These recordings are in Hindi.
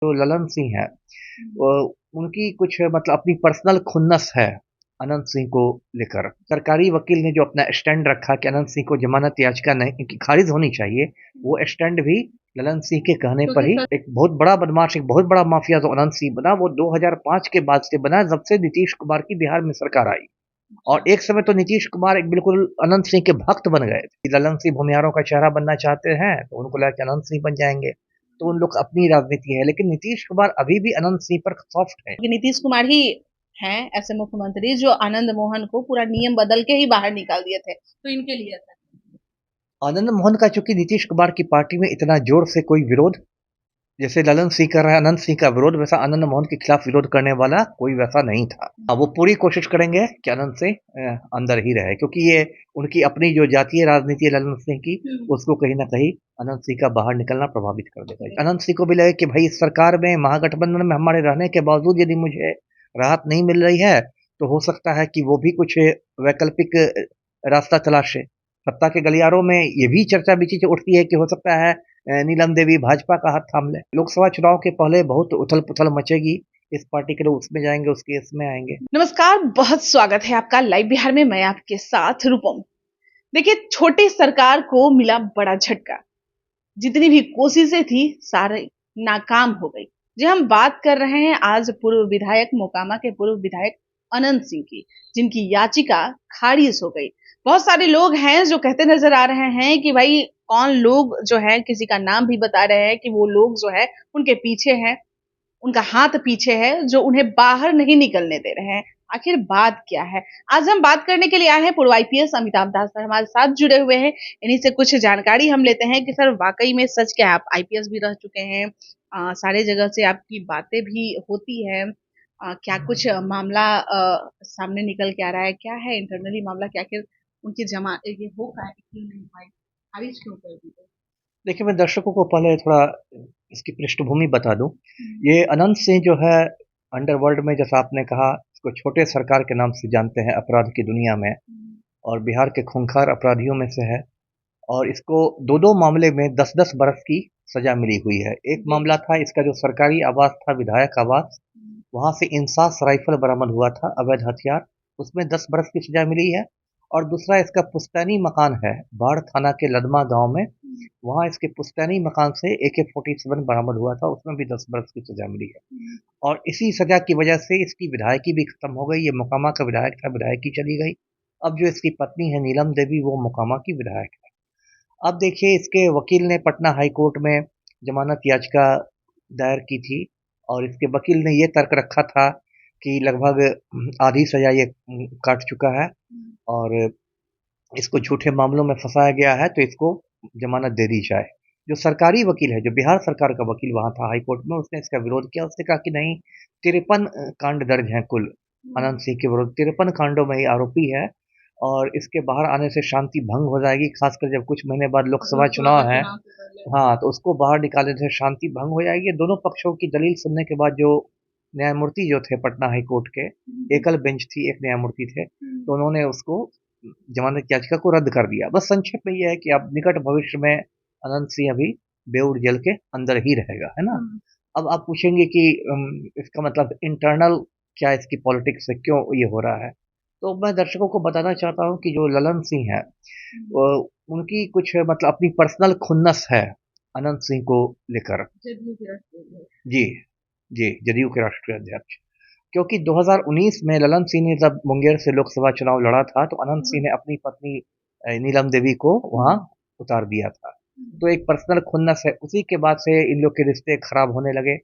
जो ललन सिंह है वो उनकी कुछ मतलब अपनी पर्सनल खुन्नस है अनंत सिंह को लेकर। सरकारी वकील ने जो अपना स्टैंड रखा कि अनंत सिंह को जमानत याचिका नहीं की खारिज होनी चाहिए, वो स्टैंड भी ललन सिंह के कहने पर ही एक बहुत बड़ा बदमाश, एक बहुत बड़ा माफिया जो अनंत सिंह बना, वो 2005 के बाद से बना जब से नीतीश कुमार की बिहार में सरकार आई। और एक समय तो नीतीश कुमार एक बिल्कुल अनंत सिंह के भक्त बन गए थे। ललन सिंह भूमिहारों का चेहरा बनना चाहते हैं तो उनको लगा कि अनंत सिंह बन जाएंगे, तो उन लोग की अपनी राजनीति है। लेकिन नीतीश कुमार अभी भी अनंत सिंह पर सॉफ्ट है। कि नीतीश कुमार ही हैं ऐसे मुख्यमंत्री जो आनंद मोहन को पूरा नियम बदल के ही बाहर निकाल दिए थे, तो इनके लिए था। आनंद मोहन का चूंकि नीतीश कुमार की पार्टी में इतना जोर से कोई विरोध, जैसे ललन सिंह कर रहा है अनंत सिंह का विरोध, वैसा आनंद मोहन के खिलाफ विरोध करने वाला कोई वैसा नहीं था। वो पूरी कोशिश करेंगे कि अनंत सिंह अंदर ही रहे, क्योंकि ये उनकी अपनी जो जातीय राजनीति है ललन सिंह की, उसको कहीं ना कहीं अनंत सिंह का बाहर निकलना प्रभावित कर देगा। अनंत सिंह को भी लगे कि भाई इस सरकार में महागठबंधन में हमारे रहने के बावजूद यदि मुझे राहत नहीं मिल रही है, तो हो सकता है कि वो भी कुछ वैकल्पिक रास्ता तलाशे। सत्ता के गलियारों में ये भी चर्चा बीच उठती है कि हो सकता है नीलम देवी भाजपा का हाथ थाम ले। लोकसभा चुनाव के पहले बहुत उथल पुथल मचेगी, इस पार्टी के लोग उसमें जाएंगे, उसके इसमें आएंगे। नमस्कार, बहुत स्वागत है आपका लाइव बिहार में। मैं आपके साथ रूपम। देखिए, छोटी सरकार को मिला बड़ा झटका। जितनी भी कोशिशें थी सारे नाकाम हो गई। जी, हम बात कर रहे हैं आज पूर्व विधायक मोकामा के पूर्व विधायक अनंत सिंह की, जिनकी याचिका खारिज हो गई। बहुत सारे लोग हैं जो कहते नजर आ रहे हैं कि भाई कौन लोग जो है, किसी का नाम भी बता रहे हैं कि वो लोग जो है उनके पीछे हैं, उनका हाथ पीछे है, जो उन्हें बाहर नहीं निकलने दे रहे हैं। आखिर बात क्या है? आज हम बात करने के लिए आए हैं पूर्व आईपीएस अमिताभ दास सर हमारे साथ जुड़े हुए हैं। इन्हीं से कुछ जानकारी हम लेते हैं कि सर वाकई में सच क्या है? आप आईपीएस भी रह चुके हैं, सारे जगह से आपकी बातें भी होती है। क्या कुछ मामला सामने निकल के आ रहा है? क्या है इंटरनली मामला? क्या आखिर उनकी जमा ये हो पाए क्यों नहीं पाए, खारिज क्यों कर दी गई? देखिए, मैं दर्शकों को पहले थोड़ा इसकी पृष्ठभूमि बता दूं। ये अनंत सिंह जो है, अंडरवर्ल्ड में जैसा आपने कहा, इसको छोटे सरकार के नाम से जानते हैं अपराध की दुनिया में, और बिहार के खूंखार अपराधियों में से है। और इसको दो दो मामले में 10-10 बरस की सजा मिली हुई है। एक मामला था इसका जो सरकारी आवास था, विधायक आवास, वहां से इंसास राइफल बरामद हुआ था, अवैध हथियार, उसमें 10 बरस की सजा मिली है। और दूसरा इसका पुश्तैनी मकान है बाढ़ थाना के लदमा गांव में, वहां इसके पुश्तैनी मकान से AK-47 बरामद हुआ था, उसमें भी 10 बरस की सजा मिली है। और इसी सजा की वजह से इसकी विधायकी भी खत्म हो गई। ये मोकामा का विधायक था, विधायकी चली गई। अब जो इसकी पत्नी है नीलम देवी, वो मोकामा की विधायक है। अब देखिए, इसके वकील ने पटना हाई कोर्ट में जमानत याचिका दायर की थी, और इसके वकील ने ये तर्क रखा था कि लगभग आधी सजा ये काट चुका है, और इसको झूठे मामलों में फंसाया गया है, तो इसको जमानत दे दी जाए। जो सरकारी वकील है, जो बिहार सरकार का वकील वहां था हाई कोर्ट में, उसने इसका विरोध किया। उसने कहा कि नहीं, 53 कांड दर्ज हैं कुल अनंत सिंह के विरुद्ध, 53 कांडों में ये आरोपी है, और इसके बाहर आने से शांति भंग हो जाएगी, खासकर जब कुछ महीने बाद लोकसभा चुनाव है। हाँ, तो उसको बाहर निकालने से शांति भंग हो जाएगी। दोनों पक्षों की दलील सुनने के बाद जो न्यायमूर्ति जो थे पटना हाई कोर्ट के, एकल बेंच थी, एक न्यायमूर्ति थे, तो उन्होंने उसको जमानत याचिका को रद्द कर दिया। बस संक्षेप में यह है कि अब निकट भविष्य में अनंत सिंह अभी बेऊर जेल के अंदर ही रहेगा, है ना। अब आप पूछेंगे कि इसका मतलब इंटरनल क्या, इसकी पॉलिटिक्स से क्यों ये हो रहा है, तो मैं दर्शकों को बताना चाहता हूँ कि जो ललन सिंह है, वो उनकी कुछ मतलब अपनी पर्सनल खुन्नस है अनंत सिंह को लेकर। जी, जी, जदयू के राष्ट्रीय अध्यक्ष। क्योंकि 2019 में ललन सिंह ने जब मुंगेर से लोकसभा चुनाव लड़ा था, तो अनंत सिंह ने अपनी पत्नी नीलम देवी को वहां उतार दिया था। तो एक पर्सनल खुन्नस है, उसी के बाद से इन लोग के रिश्ते खराब होने लगे।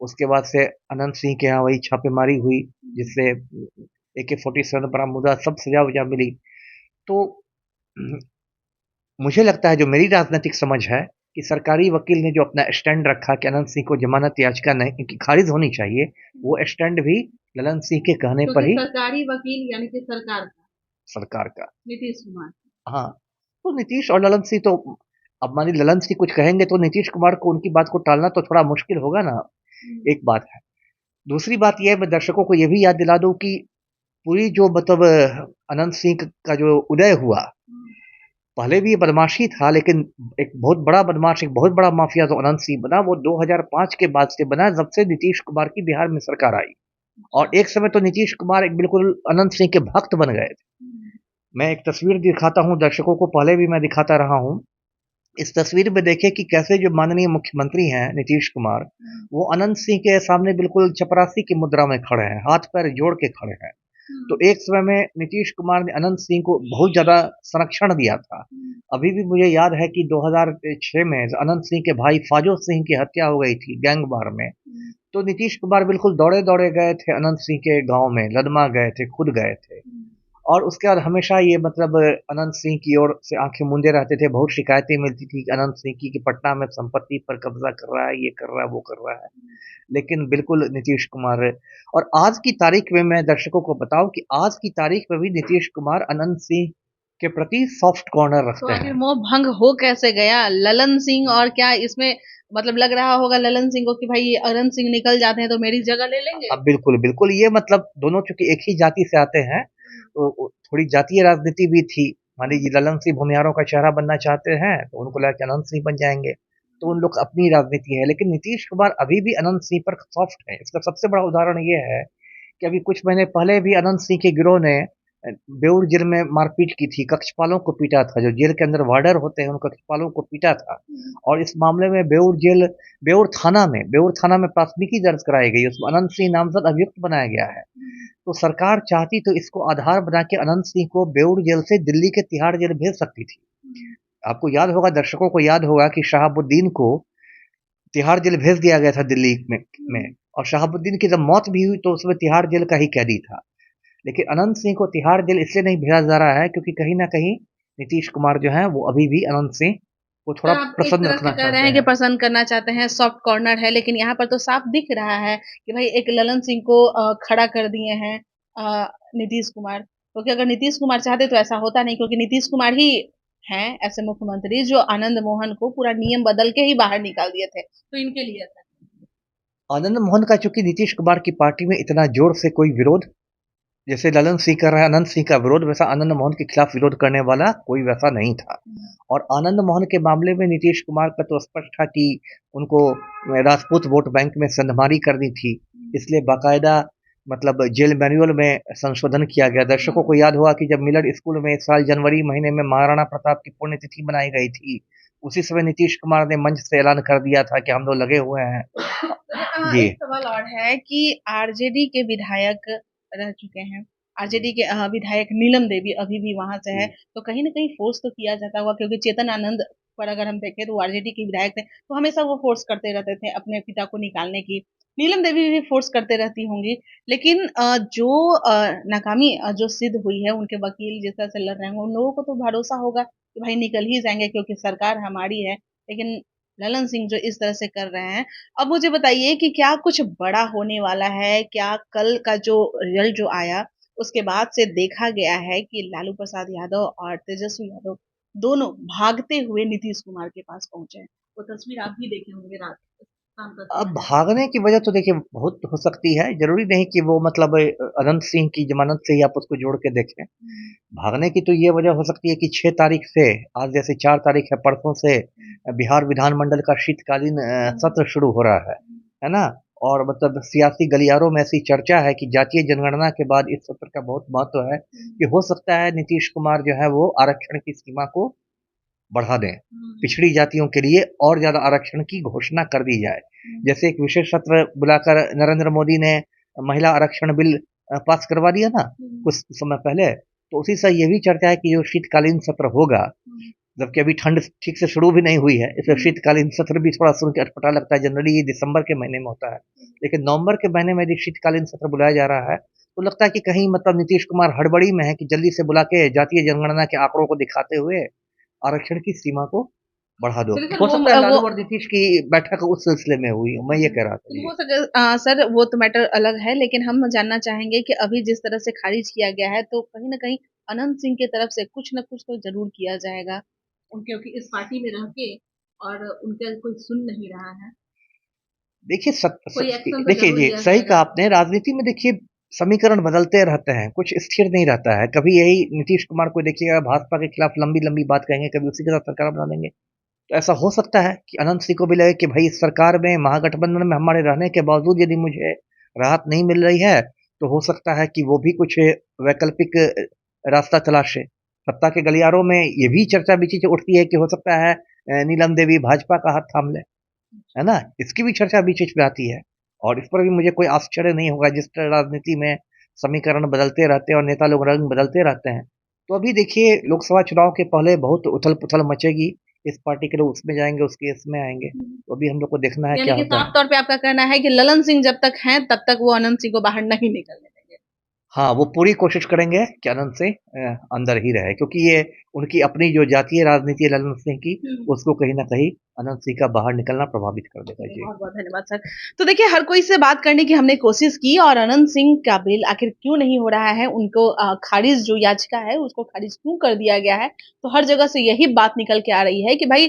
उसके बाद से अनंत सिंह के यहाँ वही छापेमारी हुई, जिससे AK-47 बरामद हुआ, सब सजा वजा मिली। तो मुझे लगता है, जो मेरी राजनीतिक समझ है, कि सरकारी वकील ने जो अपना स्टैंड रखा कि अनंत सिंह को जमानत याचिका नहीं की खारिज होनी चाहिए, वो स्टैंड भी ललन सिंह के कहने पर ही सरकारी वकील यानी कि सरकार का, सरकार का। नीतीश कुमार। हाँ, तो नीतीश और ललन सिंह तो, अब मानी ललन सिंह कुछ कहेंगे तो नीतीश कुमार को उनकी बात को टालना तो थोड़ा मुश्किल होगा ना। एक बात है। दूसरी बात यह है, मैं दर्शकों को यह भी याद दिला दूं कि पूरी जो मतलब अनंत सिंह का जो उदय हुआ, पहले भी ये बदमाशी था, लेकिन एक बहुत बड़ा बदमाश, एक बहुत बड़ा माफिया जो अनंत सिंह बना, वो 2005 के बाद से बना, जब से नीतीश कुमार की बिहार में सरकार आई। और एक समय तो नीतीश कुमार एक बिल्कुल अनंत सिंह के भक्त बन गए थे। मैं एक तस्वीर दिखाता हूँ दर्शकों को, पहले भी मैं दिखाता रहा हूँ। इस तस्वीर में देखिए कि कैसे जो माननीय मुख्यमंत्री हैं नीतीश कुमार, वो अनंत सिंह के सामने बिल्कुल चपरासी की मुद्रा में खड़े हैं, हाथ पैर जोड़ के खड़े हैं। तो एक समय में नीतीश कुमार ने अनंत सिंह को बहुत ज़्यादा संरक्षण दिया था। अभी भी मुझे याद है कि 2006 में अनंत सिंह के भाई फाजो सिंह की हत्या हो गई थी गैंगवार में। तो नीतीश कुमार बिल्कुल दौड़े-दौड़े गए थे अनंत सिंह के गाँव में, लदमा गए थे, खुद गए थे। और उसके बाद हमेशा ये मतलब अनंत सिंह की ओर से आंखें मूंदे रहते थे। बहुत शिकायतें मिलती थी कि अनंत सिंह की कि पटना में संपत्ति पर कब्जा कर रहा है, ये कर रहा है, वो कर रहा है। लेकिन बिल्कुल नीतीश कुमार, और आज की तारीख में मैं दर्शकों को बताऊं कि आज की तारीख में भी नीतीश कुमार अनंत सिंह के प्रति सॉफ्ट कॉर्नर तो रखते आखिर हैं। मोह भंग हो कैसे गया ललन सिंह? और क्या इसमें मतलब लग रहा होगा ललन सिंह को कि भाई ये अनंत सिंह निकल जाते हैं तो मेरी जगह ले लेंगे? अब बिल्कुल बिल्कुल ये मतलब दोनों चूंकि एक ही जाति से आते हैं, तो थोड़ी जातीय राजनीति भी थी। मान लीजिए ललन सिंह भूमिहारों का चेहरा बनना चाहते हैं, तो उनको लगा कि अनंत सिंह बन जाएंगे, तो उन लोग की अपनी राजनीति है। लेकिन नीतीश कुमार अभी भी अनंत सिंह पर सॉफ्ट है। इसका सबसे बड़ा उदाहरण ये है कि अभी कुछ महीने पहले भी अनंत सिंह के गिरोह ने बेउर जेल में मारपीट की थी, कक्षपालों को पीटा था। जो जेल के अंदर वार्डर होते हैं उन कक्षपालों को पीटा था। और इस मामले में बेउर थाना में प्राथमिकी दर्ज कराई गई, उसमें अनंत सिंह नामजद अभियुक्त बनाया गया है। तो सरकार चाहती तो इसको आधार बना के अनंत सिंह को बेउर जेल से दिल्ली के तिहाड़ जेल भेज सकती थी। आपको याद होगा, दर्शकों को याद होगा कि शहाबुद्दीन को तिहाड़ जेल भेज दिया गया था दिल्ली में। और शहाबुद्दीन की जब मौत भी हुई तो उसमें तिहाड़ जेल का ही कैदी था। लेकिन अनंत सिंह को तिहाड़ जेल इसलिए नहीं भेजा जा रहा है क्योंकि कहीं ना कहीं नीतीश कुमार जो है वो अभी भी अनंत सिंह को सर थोड़ा आप एक प्रसन्न तरह से रखना कह रहे चाहते हैं कि हैं। पसंद करना चाहते हैं, सॉफ्ट कॉर्नर है, लेकिन यहाँ पर तो साफ दिख रहा है कि भाई एक ललन सिंह को खड़ा कर दिए हैं नीतीश कुमार। क्योंकि अगर नीतीश कुमार चाहते तो ऐसा होता नहीं, क्योंकि नीतीश कुमार ही हैं ऐसे मुख्यमंत्री जो आनंद मोहन को पूरा नियम बदल के ही बाहर निकाल दिए थे, तो इनके लिए था। आनंद मोहन का चूंकि नीतीश कुमार की पार्टी में इतना जोर से कोई विरोध, जैसे ललन सिंह कर रहा है अनंत सिंह का विरोध, वैसा आनंद मोहन के खिलाफ विरोध करने वाला कोई वैसा नहीं था। और आनंद मोहन के मामले में नीतीश कुमार का तो स्पष्ट था कि उनको राजपूत वोट बैंक में संधमारी करनी थी, इसलिए बाकायदा मतलब जेल मैनुअल में संशोधन किया गया। दर्शकों को याद होगा कि जब मिलर स्कूल में इस साल जनवरी महीने में महाराणा प्रताप की पुण्यतिथि बनाई गई थी, उसी समय नीतीश कुमार ने मंच से ऐलान कर दिया था कि हम लोग लगे हुए हैं। जी। एक सवाल और है कि आरजेडी के विधायक रह चुके हैं, आरजेडी के विधायक नीलम देवी अभी भी वहां से है, तो कहीं ना कहीं फोर्स तो किया जाता होगा, क्योंकि चेतन आनंद पर अगर हम देखें तो आरजेडी के विधायक थे, तो हमेशा वो फोर्स करते रहते थे अपने पिता को निकालने की। नीलम देवी भी फोर्स करते रहती होंगी, लेकिन जो नाकामी जो सिद्ध हुई है, उनके वकील जिस तरह से लड़ रहे हैं, उन लोगों को तो भरोसा होगा कि भाई निकल ही जाएंगे क्योंकि सरकार हमारी है। लेकिन ललन सिंह जो इस तरह से कर रहे हैं, अब मुझे बताइए कि क्या कुछ बड़ा होने वाला है? क्या कल का जो रिजल्ट जो आया, उसके बाद से देखा गया है कि लालू प्रसाद यादव और तेजस्वी यादव दोनों भागते हुए नीतीश कुमार के पास पहुंचे हैं। वो तस्वीर आप भी देखे होंगे रात शाम का अब समय है। भागने की वजह तो देखिए बहुत हो सकती है, ज़रूरी नहीं कि वो मतलब अनंत सिंह की ज़मानत से ही आप उसको जोड़ के देखें। भागने की तो ये वजह हो सकती है कि 6 तारीख से, आज जैसे 4 तारीख है, परसों से बिहार विधानमंडल का शीतकालीन सत्र शुरू हो रहा है ना? और मतलब सियासी गलियारों में ऐसी चर्चा है कि जातीय जनगणना के बाद इस सत्र का बहुत महत्व है कि हो सकता है नीतीश कुमार जो है वो आरक्षण की सीमा को बढ़ा दें, पिछड़ी जातियों के लिए और ज़्यादा आरक्षण की घोषणा कर दी जाए। जैसे एक विशेष सत्र बुलाकर नरेंद्र मोदी ने महिला आरक्षण बिल पास करवा दिया ना कुछ समय पहले, तो उसी से ये भी चर्चा है कि जो शीतकालीन सत्र होगा, जबकि अभी ठंड ठीक से शुरू भी नहीं हुई है, इसलिए शीतकालीन सत्र भी थोड़ा सुन के अटपटा लगता है। जनरली ये दिसंबर के महीने में होता है, लेकिन नवंबर के महीने में यदि शीतकालीन सत्र बुलाया जा रहा है, तो लगता है कि कहीं मतलब नीतीश कुमार हड़बड़ी में है कि जल्दी से बुला के जातीय जनगणना के आंकड़ों को दिखाते हुए आरक्षण की सीमा को बढ़ा दो। चलिए सर, हो सकता है वो लालू और नीतीश की बैठक उस सिलसिले में हुई, मैं ये कह रहा था। चलिए जी। हो सके सर, वो तो मैटर अलग है, लेकिन हम जानना चाहेंगे कि अभी जिस तरह से खारिज किया गया है, तो कहीं ना कहीं अनंत सिंह की तरफ से कुछ ना कुछ तो जरूर किया जाएगा उनके, क्योंकि इस पार्टी में रह के और उनका कोई सुन नहीं रहा है। देखिए कोई एक्शन तो देखिए जरूर जी, लिया सही कहा जाएगा। आपने। राजनीति में देखिए समीकरण बदलते रहते हैं, कुछ स्थिर नहीं रहता है। कभी यही नीतीश कुमार को देखिएगा भाजपा के खिलाफ लंबी-लंबी बात कहेंगे, कभी उसी के साथ सरकार बना देंगे। तो ऐसा हो सकता है कि अनंत सिंह को भी लगे कि भाई इस सरकार में, महागठबंधन में हमारे रहने के बावजूद यदि मुझे राहत नहीं मिल रही है, तो हो सकता है कि वो भी कुछ वैकल्पिक रास्ता तलाशे। सत्ता के गलियारों में ये भी चर्चा बीच-बीच में उठती है कि हो सकता है नीलम देवी भाजपा का हाथ थाम लें, है ना? इसकी भी चर्चा बीच-बीच में आती है और इस पर भी मुझे कोई आश्चर्य नहीं होगा जिस तरह राजनीति में समीकरण बदलते रहते हैं और नेता लोग रंग बदलते रहते हैं। तो अभी देखिए लोकसभा चुनाव के पहले बहुत उथल-पुथल मचेगी। इस पार्टी के लोग उसमें जाएँगे, उसके इसमें आएँगे। तो अभी हम लोग को देखना है यानी क्या कि होता साफ है। तौर पे आपका कहना है कि ललन सिंह जब तक हैं तब तक वो अनंत सिंह को बाहर नहीं निकलने देंगे। हाँ, वो पूरी कोशिश करेंगे कि अनंत सिंह अंदर ही रहे क्योंकि ये उनकी अपनी जो जातीय राजनीति है ललन सिंह की, उसको कहीं न कहीं अनंत सिंह का बाहर निकलना प्रभावित कर देगा। जी। बहुत-बहुत धन्यवाद सर। तो देखिए हर कोई से बात करने की हमने कोशिश की और अनंत सिंह का बेल आखिर क्यों नहीं हो रहा है, उनको खारिज जो याचिका है उसको खारिज क्यों कर दिया गया है, तो हर जगह से यही बात निकल के आ रही है कि भाई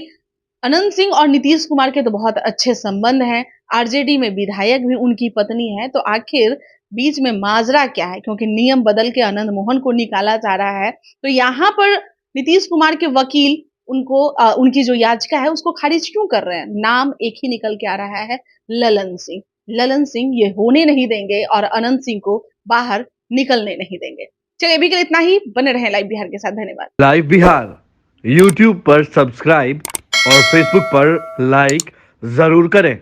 अनंत सिंह और नीतीश कुमार के तो बहुत अच्छे संबंध हैं, आरजेडी में विधायक भी उनकी पत्नी है, तो आखिर बीच में माजरा क्या है? क्योंकि नियम बदल के आनंद मोहन को निकाला जा रहा है, तो यहाँ पर नीतीश कुमार के वकील उनको उनकी जो याचिका है उसको खारिज क्यों कर रहे हैं? नाम एक ही निकल के आ रहा है ललन सिंह। ललन सिंह ये होने नहीं देंगे और अनंत सिंह को बाहर निकलने नहीं देंगे। चलिए अभी के लिए इतना ही, बने रहें लाइव बिहार के साथ। धन्यवाद। लाइव बिहार यूट्यूब पर सब्सक्राइब और फेसबुक पर लाइक जरूर करें।